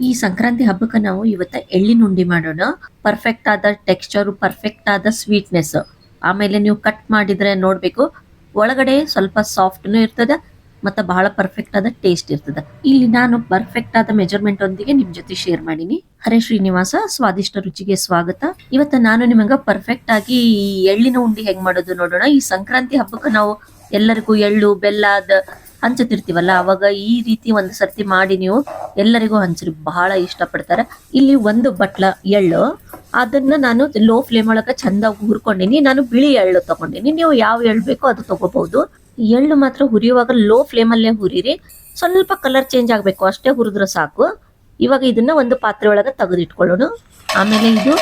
ಈ ಸಂಕ್ರಾಂತಿ ಹಬ್ಬಕ್ಕೆ ನಾವು ಇವತ್ತ ಎಳ್ಳಿನ ಉಂಡಿ ಮಾಡೋಣ. ಪರ್ಫೆಕ್ಟ್ ಆದ ಟೆಕ್ಸ್ಚರ್, ಪರ್ಫೆಕ್ಟ್ ಆದ ಸ್ವೀಟ್ನೆಸ್. ಆಮೇಲೆ ನೀವು ಕಟ್ ಮಾಡಿದ್ರೆ ನೋಡ್ಬೇಕು, ಒಳಗಡೆ ಸ್ವಲ್ಪ ಸಾಫ್ಟ್ನು ಇರ್ತದ ಮತ್ತೆ ಬಹಳ ಪರ್ಫೆಕ್ಟ್ ಆದ ಟೇಸ್ಟ್ ಇರ್ತದ. ಇಲ್ಲಿ ನಾನು ಪರ್ಫೆಕ್ಟ್ ಆದ ಮೆಜರ್ಮೆಂಟ್ ಒಂದಿಗೆ ನಿಮ್ ಜೊತೆ ಶೇರ್ ಮಾಡೀನಿ. ಹರೇ ಶ್ರೀನಿವಾಸ, ಸ್ವಾದಿಷ್ಟ ರುಚಿಗೆ ಸ್ವಾಗತ. ಇವತ್ತ ನಾನು ನಿಮಗ ಪರ್ಫೆಕ್ಟ್ ಆಗಿ ಈ ಎಳ್ಳಿನ ಉಂಡಿ ಹೆಂಗ್ ಮಾಡೋದು ನೋಡೋಣ. ಈ ಸಂಕ್ರಾಂತಿ ಹಬ್ಬಕ್ಕೆ ನಾವು ಎಲ್ಲರಿಗೂ ಎಳ್ಳು ಬೆಲ್ಲದ ಹಂಚತಿರ್ತೀವಲ್ಲ, ಅವಾಗ ಈ ರೀತಿ ಒಂದು ಸರ್ತಿ ಮಾಡಿ ನೀವು ಎಲ್ಲರಿಗೂ ಹಂಚ್ರಿ, ಬಹಳ ಇಷ್ಟ ಪಡ್ತಾರೆ. ಇಲ್ಲಿ ಒಂದು ಬಟ್ಲ ಎಳ್ಳು, ಅದನ್ನ ನಾನು ಲೋ ಫ್ಲೇಮ್ ಒಳಗ ಚಂದ ಹುರ್ಕೊಂಡಿನಿ. ನಾನು ಬಿಳಿ ಎಳ್ಳು ತಗೊಂಡಿನಿ, ನೀವು ಯಾವ ಎಳ್ಳು ಬೇಕೋ ಅದು ತಗೋಬಹುದು. ಎಳ್ಳು ಮಾತ್ರ ಹುರಿಯುವಾಗ ಲೋ ಫ್ಲೇಮ್ ಅಲ್ಲೇ ಹುರಿರಿ, ಸ್ವಲ್ಪ ಕಲರ್ ಚೇಂಜ್ ಆಗ್ಬೇಕು ಅಷ್ಟೇ ಹುರಿದ್ರೆ ಸಾಕು. ಇವಾಗ ಇದನ್ನ ಒಂದು ಪಾತ್ರೆ ಒಳಗ ತೆಗೆದಿಟ್ಕೊಳ್ಳೋಣ. ಆಮೇಲೆ ಇದು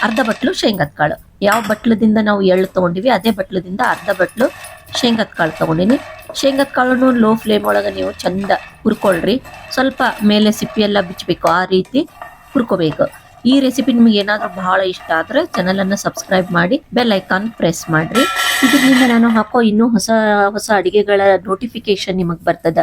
ಅರ್ಧ ಬಟ್ಲು ಶೇಂಗದ ಕಾಳು, ಯಾವ ಬಟ್ಲದಿಂದ ನಾವು ಎಳ್ಳು ತಗೊಂಡಿವಿ ಅದೇ ಬಟ್ಲದಿಂದ ಅರ್ಧ ಬಟ್ಲು ಶೇಂಗದ ಕಾಳು ತಗೊಂಡಿನಿ. ಶೇಂಗದ ಕಾಳನ್ನು ಲೋ ಫ್ಲೇಮ್ ಒಳಗೆ ನೀವು ಚಂದ ಹುರ್ಕೊಳ್ರಿ. ಸ್ವಲ್ಪ ಮೇಲೆ ಸಿಪ್ಪಿ ಎಲ್ಲ ಬಿಚ್ಚಬೇಕು, ಆ ರೀತಿ ಹುರ್ಕೋಬೇಕು. ಈ ರೆಸಿಪಿ ನಿಮ್ಗೆ ಏನಾದ್ರೂ ಬಹಳ ಇಷ್ಟ ಆದ್ರೆ ಚಾನಲ್ ಅನ್ನ ಸಬ್ಸ್ಕ್ರೈಬ್ ಮಾಡಿ, ಬೆಲ್ ಐಕಾನ್ ಪ್ರೆಸ್ ಮಾಡ್ರಿ. ಇದರಿಂದ ನಾನು ಹಾಕೋ ಇನ್ನೂ ಹೊಸ ಹೊಸ ಅಡಿಗೆಗಳ ನೋಟಿಫಿಕೇಶನ್ ನಿಮಗ್ ಬರ್ತದ.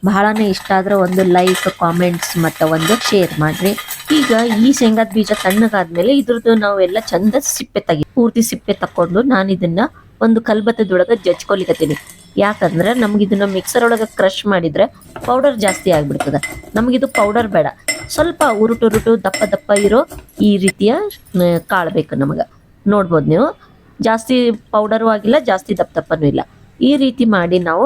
ಬಹಳನೇ ಇಷ್ಟ ಆದ್ರೆ ಒಂದು ಲೈಕ್, ಕಾಮೆಂಟ್ಸ್ ಮತ್ತೆ ಒಂದು ಶೇರ್ ಮಾಡ್ರಿ. ಈಗ ಈ ಶೇಂಗಾದ ಬೀಜ ತಣ್ಣಗಾದ್ಮೇಲೆ ಇದ್ರದ್ದು ನಾವೆಲ್ಲ ಚಂದ ಸಿಪ್ಪೆ ಪೂರ್ತಿ ಸಿಪ್ಪೆ ತಕೊಂಡು ನಾನು ಇದನ್ನ ಒಂದು ಕಲ್ಬತ್ತದೊಳಗ ಜಜ್ಕೊಲಿಕತ್ತೀನಿ. ಯಾಕಂದ್ರೆ ನಮ್ಗಿದನ್ನ ಮಿಕ್ಸರ್ ಒಳಗೆ ಕ್ರಶ್ ಮಾಡಿದ್ರೆ ಪೌಡರ್ ಜಾಸ್ತಿ ಆಗ್ಬಿಡ್ತದೆ. ನಮಗಿದು ಪೌಡರ್ ಬೇಡ, ಸ್ವಲ್ಪ ಉರುಟು ದಪ್ಪ ದಪ್ಪ ಇರೋ ಈ ರೀತಿಯ ಕಾಳು ಬೇಕು ನಮಗೆ. ನೋಡ್ಬೋದು ನೀವು, ಜಾಸ್ತಿ ಪೌಡರು ಆಗಿಲ್ಲ, ಜಾಸ್ತಿ ದಪ್ಪ ದಪ್ಪನೂ ಇಲ್ಲ. ಈ ರೀತಿ ಮಾಡಿ ನಾವು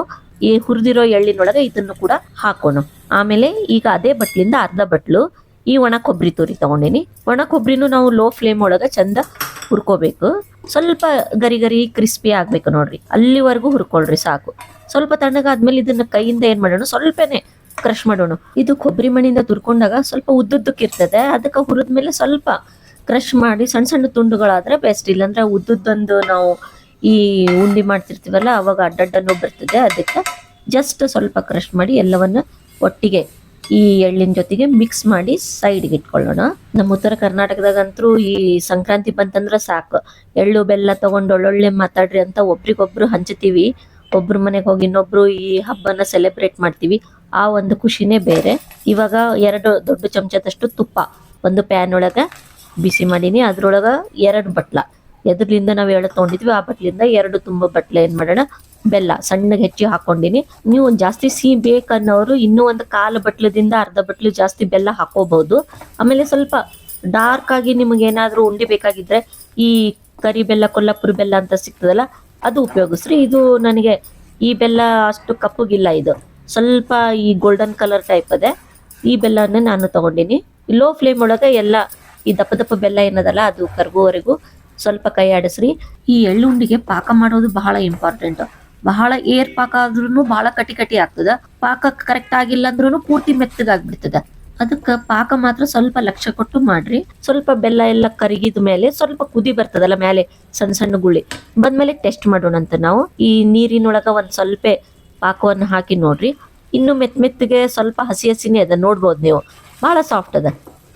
ಈ ಹುರಿದಿರೋ ಎಳ್ಳಿನೊಳಗೆ ಇದನ್ನು ಕೂಡ ಹಾಕೋಣ. ಆಮೇಲೆ ಈಗ ಅದೇ ಬಟ್ಲಿಂದ ಅರ್ಧ ಬಟ್ಲು ಈ ಒಣ ಕೊಬ್ಬರಿ ತುರಿ ತಗೊಂಡಿನಿ. ಒಣ ಕೊಬ್ಬರಿನೂ ನಾವು ಲೋ ಫ್ಲೇಮ್ ಒಳಗೆ ಚಂದ ಹುರ್ಕೋಬೇಕು. ಸ್ವಲ್ಪ ಗರಿ ಗರಿ ಕ್ರಿಸ್ಪಿ ಆಗ್ಬೇಕು ನೋಡ್ರಿ, ಅಲ್ಲಿವರೆಗೂ ಹುರ್ಕೊಳ್ರಿ ಸಾಕು. ಸ್ವಲ್ಪ ತಣ್ಣಗಾದ್ಮೇಲೆ ಇದನ್ನ ಕೈಯಿಂದ ಏನ್ ಮಾಡೋಣ, ಸ್ವಲ್ಪನೇ ಕ್ರಶ್ ಮಾಡೋಣ. ಇದು ಕೊಬ್ಬರಿ ಮಣಿಯಿಂದ ತುರ್ಕೊಂಡಾಗ ಸ್ವಲ್ಪ ಉದ್ದುದ್ದಕ್ಕೆ ಇರ್ತದೆ, ಅದಕ್ಕೆ ಹುರಿದ್ಮೇಲೆ ಸ್ವಲ್ಪ ಕ್ರಶ್ ಮಾಡಿ ಸಣ್ಣ ಸಣ್ಣ ತುಂಡುಗಳಾದ್ರೆ ಬೆಸ್ಟ್. ಇಲ್ಲಾಂದ್ರೆ ಉದ್ದುದ್ದೊಂದು ನಾವು ಈ ಉಂಡಿ ಮಾಡ್ತಿರ್ತೀವಲ್ಲ ಅವಾಗ ಅಡ್ಡಡ್ಡನ್ನು ಬರ್ತದೆ. ಅದಕ್ಕೆ ಜಸ್ಟ್ ಸ್ವಲ್ಪ ಕ್ರಶ್ ಮಾಡಿ ಎಲ್ಲವನ್ನ ಒಟ್ಟಿಗೆ ಈ ಎಳ್ಳಿನ ಜೊತೆಗೆ ಮಿಕ್ಸ್ ಮಾಡಿ ಸೈಡ್ಗೆ ಇಟ್ಕೊಳ್ಳೋಣ. ನಮ್ಮ ಉತ್ತರ ಕರ್ನಾಟಕದಾಗಂತೂ ಈ ಸಂಕ್ರಾಂತಿ ಬಂತಂದ್ರೆ ಸಾಕು, ಎಳ್ಳು ಬೆಲ್ಲ ತಗೊಂಡು ಒಳ್ಳೊಳ್ಳೆ ಮಾತಾಡ್ರಿ ಅಂತ ಒಬ್ರಿಗೊಬ್ರು ಹಂಚ್ತೀವಿ. ಒಬ್ರ ಮನೆಗೆ ಹೋಗಿ ಇನ್ನೊಬ್ರು ಈ ಹಬ್ಬನ ಸೆಲೆಬ್ರೇಟ್ ಮಾಡ್ತೀವಿ. ಆ ಒಂದು ಖುಷಿನೇ ಬೇರೆ. ಇವಾಗ 2 ದೊಡ್ಡ ಚಮಚದಷ್ಟು ತುಪ್ಪ ಒಂದು ಪ್ಯಾನ್ ಒಳಗೆ ಬಿಸಿ ಮಾಡೀನಿ. ಅದ್ರೊಳಗೆ 2 ಬಟ್ಲ, ಎದ್ರಲಿಂದ ನಾವು ಎಳ್ಳು ತೊಗೊಂಡಿದ್ವಿ ಆ ಬಟ್ಲಿಂದ 2 ತುಂಬ ಬಟ್ಲೆ ಏನ್ ಮಾಡೋಣ, ಬೆಲ್ಲ ಸಣ್ಣಗೆ ಹೆಚ್ಚಿ ಹಾಕೊಂಡಿನಿ. ನೀವು ಜಾಸ್ತಿ ಸಿಹಿ ಬೇಕನ್ನೋರು ಇನ್ನೂ ಒಂದು 1/4 ಬಟ್ಲದಿಂದ ಅರ್ಧ ಬಟ್ಲು ಜಾಸ್ತಿ ಬೆಲ್ಲ ಹಾಕೋಬಹುದು. ಆಮೇಲೆ ಸ್ವಲ್ಪ ಡಾರ್ಕ್ ಆಗಿ ನಿಮಗೆ ಏನಾದ್ರೂ ಉಂಡಿ ಬೇಕಾಗಿದ್ರೆ ಈ ಕರಿ ಬೆಲ್ಲ, ಕೊಲ್ಲಾಪುರಿ ಬೆಲ್ಲ ಅಂತ ಸಿಗ್ತದಲ್ಲ, ಅದು ಉಪಯೋಗಿಸ್ರಿ. ಇದು ನನಗೆ ಈ ಬೆಲ್ಲ ಅಷ್ಟು ಕಪ್ಪಗಿಲ್ಲ, ಇದು ಸ್ವಲ್ಪ ಈ ಗೋಲ್ಡನ್ ಕಲರ್ ಟೈಪ್ ಅದೇ. ಈ ಬೆಲ್ಲನೇ ನಾನು ತಗೊಂಡಿನಿ. ಲೋ ಫ್ಲೇಮ್ ಒಳಗೆ ಎಲ್ಲ ಈ ದಪ್ಪ ದಪ್ಪ ಬೆಲ್ಲ ಏನದಲ್ಲ ಅದು ಕರ್ಗೋವರೆಗೂ ಸ್ವಲ್ಪ ಕೈ ಆಡಿಸ್ರಿ. ಈ ಎಳ್ಳುಂಡಿಗೆ ಪಾಕ ಮಾಡೋದು ಬಹಳ ಇಂಪಾರ್ಟೆಂಟ್. ಬಹಳ ಏರ್ ಪಾಕ ಆದ್ರೂ ಬಹಳ ಕಟಿ ಕಟಿ ಆಗ್ತದ. ಪಾಕ ಕರೆಕ್ಟ್ ಆಗಿಲ್ಲ ಅಂದ್ರೂ ಪೂರ್ತಿ ಮೆತ್ತಗಾಗ್ಬಿಡ್ತದ. ಅದಕ್ಕೆ ಪಾಕ ಮಾತ್ರ ಸ್ವಲ್ಪ ಲಕ್ಷ್ಯ ಕೊಟ್ಟು ಮಾಡ್ರಿ. ಸ್ವಲ್ಪ ಬೆಲ್ಲ ಎಲ್ಲ ಕರಗಿದ ಮೇಲೆ ಸ್ವಲ್ಪ ಕುದಿ ಬರ್ತದಲ್ಲ ಮೇಲೆ ಸಣ್ಣ ಸಣ್ಣ ಗುಳಿ ಬಂದ್ಮೇಲೆ ಟೆಸ್ಟ್ ಮಾಡೋಣ ಅಂತ ನಾವು ಈ ನೀರಿನೊಳಗ ಒಂದ್ ಸ್ವಲ್ಪ ಪಾಕವನ್ನು ಹಾಕಿ ನೋಡ್ರಿ. ಇನ್ನು ಮೆತ್ತಗೆ ಸ್ವಲ್ಪ ಹಸಿ ಹಸಿನೇ ಅದ, ನೋಡ್ಬೋದು ನೀವು, ಬಹಳ ಸಾಫ್ಟ್ ಅದ.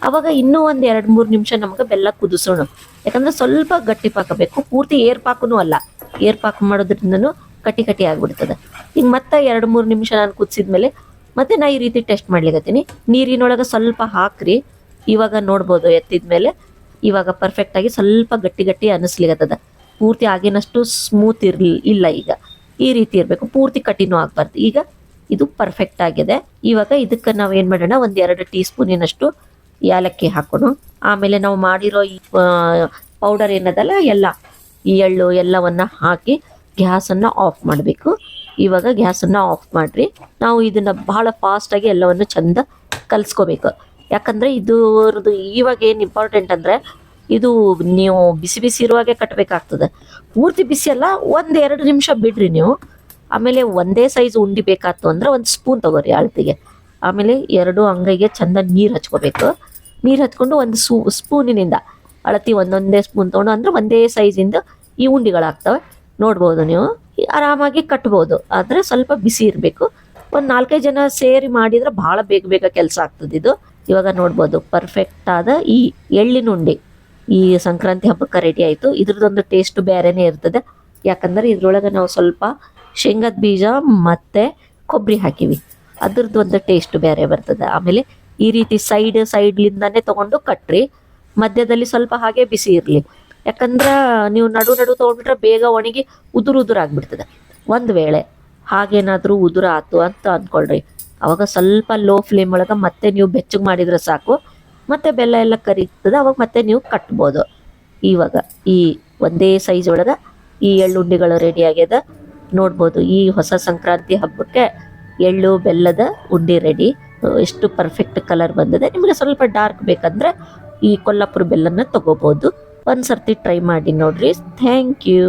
ಅವಾಗ ಇನ್ನೂ ಒಂದ್ 2-3 ನಿಮಿಷ ನಮ್ಗೆ ಬೆಲ್ಲ ಕುದಿಸೋಣ. ಯಾಕಂದ್ರೆ ಸ್ವಲ್ಪ ಗಟ್ಟಿ ಪಾಕ ಬೇಕು, ಪೂರ್ತಿ ಏರ್ ಪಾಕನೂ ಅಲ್ಲ. ಏರ್ ಪಾಕ ಮಾಡೋದ್ರಿಂದನೂ ಕಟಿ ಕಟಿ ಆಗ್ಬಿಡ್ತದೆ. ಈಗ ಮತ್ತೆ 2-3 ನಿಮಿಷ ನಾನು ಕುದಿಸಿದ್ಮೇಲೆ ಮತ್ತೆ ನಾ ಈ ರೀತಿ ಟೆಸ್ಟ್ ಮಾಡ್ಲಿಕತ್ತೀನಿ. ನೀರಿನೊಳಗೆ ಸ್ವಲ್ಪ ಹಾಕ್ರಿ. ಇವಾಗ ನೋಡ್ಬೋದು ಎತ್ತಿದ್ಮೇಲೆ ಇವಾಗ ಪರ್ಫೆಕ್ಟ್ ಆಗಿ ಸ್ವಲ್ಪ ಗಟ್ಟಿ ಗಟ್ಟಿ ಅನಿಸ್ಲಿಕತ್ತದ. ಪೂರ್ತಿ ಆಗಿನಷ್ಟು ಸ್ಮೂತ್ ಇಲ್ಲ. ಈಗ ಈ ರೀತಿ ಇರಬೇಕು, ಪೂರ್ತಿ ಕಟ್ಟಿನೂ ಆಗ್ಬಾರ್ದು. ಈಗ ಇದು ಪರ್ಫೆಕ್ಟ್ ಆಗಿದೆ. ಇವಾಗ ಇದಕ್ಕೆ ನಾವು ಏನು ಮಾಡೋಣ, 1-2 ಟೀ ಸ್ಪೂನಿನಷ್ಟು ಏಲಕ್ಕಿ ಹಾಕೋಣ. ಆಮೇಲೆ ನಾವು ಮಾಡಿರೋ ಈ ಪೌಡರ್ ಏನದಲ್ಲ ಎಲ್ಲ, ಈ ಎಳ್ಳು ಎಲ್ಲವನ್ನ ಹಾಕಿ ಗ್ಯಾಸನ್ನು ಆಫ್ ಮಾಡಬೇಕು. ಇವಾಗ ಗ್ಯಾಸನ್ನು ಆಫ್ ಮಾಡಿರಿ. ನಾವು ಇದನ್ನ ಬಹಳ ಫಾಸ್ಟಾಗಿ ಎಲ್ಲವನ್ನು ಚಂದ ಕಲಿಸ್ಕೋಬೇಕು. ಯಾಕಂದರೆ ಇದ್ರದ್ದು ಇವಾಗ ಏನು ಇಂಪಾರ್ಟೆಂಟ್ ಅಂದರೆ, ಇದು ನೀವು ಬಿಸಿ ಬಿಸಿ ಇರುವಾಗೆ ಕಟ್ಟಬೇಕಾಗ್ತದೆ. ಪೂರ್ತಿ ಬಿಸಿ ಅಲ್ಲ, 1-2 ನಿಮಿಷ ಬಿಡ್ರಿ ನೀವು. ಆಮೇಲೆ ಒಂದೇ ಸೈಜ್ ಉಂಡಿ ಬೇಕಾಯ್ತು ಅಂದ್ರೆ 1 ಸ್ಪೂನ್ ತಗೋರಿ ಅಳತೆಗೆ. ಆಮೇಲೆ 2 ಅಂಗೈಗೆ ಚಂದ ನೀರು ಹಚ್ಕೋಬೇಕು. ನೀರು ಹಚ್ಕೊಂಡು 1 ಸ್ಪೂನಿನಿಂದ ಅಳತಿ ಒಂದೊಂದೇ ಸ್ಪೂನ್ ತೊಗೊಂಡು ಅಂದ್ರೆ ಒಂದೇ ಸೈಜಿಂದ ಈ ಉಂಡಿಗಳಾಗ್ತವೆ. ನೋಡ್ಬೋದು ನೀವು, ಆರಾಮಾಗಿ ಕಟ್ಬೋದು. ಆದರೆ ಸ್ವಲ್ಪ ಬಿಸಿ ಇರಬೇಕು. 4-5 ಜನ ಸೇರಿ ಮಾಡಿದ್ರೆ ಭಾಳ ಬೇಗ ಬೇಗ ಕೆಲಸ ಆಗ್ತದೆ ಇದು. ಇವಾಗ ನೋಡ್ಬೋದು ಪರ್ಫೆಕ್ಟ್ ಆದ ಈ ಎಳ್ಳಿನ ಉಂಡಿ ಈ ಸಂಕ್ರಾಂತಿ ಹಬ್ಬಕ್ಕೆ ರೆಡಿ ಆಯಿತು. ಇದ್ರದ್ದೊಂದು ಟೇಸ್ಟ್ ಬೇರೆನೇ ಇರ್ತದೆ. ಯಾಕಂದ್ರೆ ಇದ್ರೊಳಗೆ ನಾವು ಸ್ವಲ್ಪ ಶೇಂಗದ ಬೀಜ ಮತ್ತು ಕೊಬ್ಬರಿ ಹಾಕಿವಿ, ಅದ್ರದ್ದು ಒಂದು ಟೇಸ್ಟ್ ಬೇರೆ ಬರ್ತದೆ. ಆಮೇಲೆ ಈ ರೀತಿ ಸೈಡ್ಲಿಂದಾನೇ ತಗೊಂಡು ಕಟ್ರಿ. ಮಧ್ಯದಲ್ಲಿ ಸ್ವಲ್ಪ ಹಾಗೆ ಬಿಸಿ ಇರಲಿ. ಯಾಕಂದ್ರೆ ನೀವು ನಡು ತೊಗೊಂಡ್ಬಿಟ್ರೆ ಬೇಗ ಒಣಗಿ ಉದುರಾಗ್ಬಿಡ್ತದೆ. ಒಂದು ವೇಳೆ ಹಾಗೇನಾದರೂ ಉದುರು ಆತು ಅಂತ ಅಂದ್ಕೊಳ್ರಿ, ಅವಾಗ ಸ್ವಲ್ಪ ಲೋ ಫ್ಲೇಮ್ ಒಳಗೆ ಮತ್ತೆ ನೀವು ಬೆಚ್ಚಗೆ ಮಾಡಿದ್ರೆ ಸಾಕು. ಮತ್ತೆ ಬೆಲ್ಲ ಎಲ್ಲ ಕರಿತದೆ, ಅವಾಗ ಮತ್ತೆ ನೀವು ಕಟ್ಬೋದು. ಇವಾಗ ಈ ಒಂದೇ ಸೈಜ್ ಒಳಗೆ ಈ ಎಳ್ಳುಂಡಿಗಳು ರೆಡಿ ಆಗ್ಯದ ನೋಡ್ಬೋದು. ಈ ಹೊಸ ಸಂಕ್ರಾಂತಿ ಹಬ್ಬಕ್ಕೆ ಎಳ್ಳು ಬೆಲ್ಲದ ಉಂಡಿ ರೆಡಿ. ಎಷ್ಟು ಪರ್ಫೆಕ್ಟ್ ಕಲರ್ ಬಂದಿದೆ. ನಿಮಗೆ ಸ್ವಲ್ಪ ಡಾರ್ಕ್ ಬೇಕಂದ್ರೆ ಈ ಕೊಲ್ಲಾಪುರ ಬೆಲ್ಲನ ತಗೋಬೋದು. ಒಂದು ಸರ್ತಿ ಟ್ರೈ ಮಾಡಿ ನೋಡ್ರಿ. Thank you.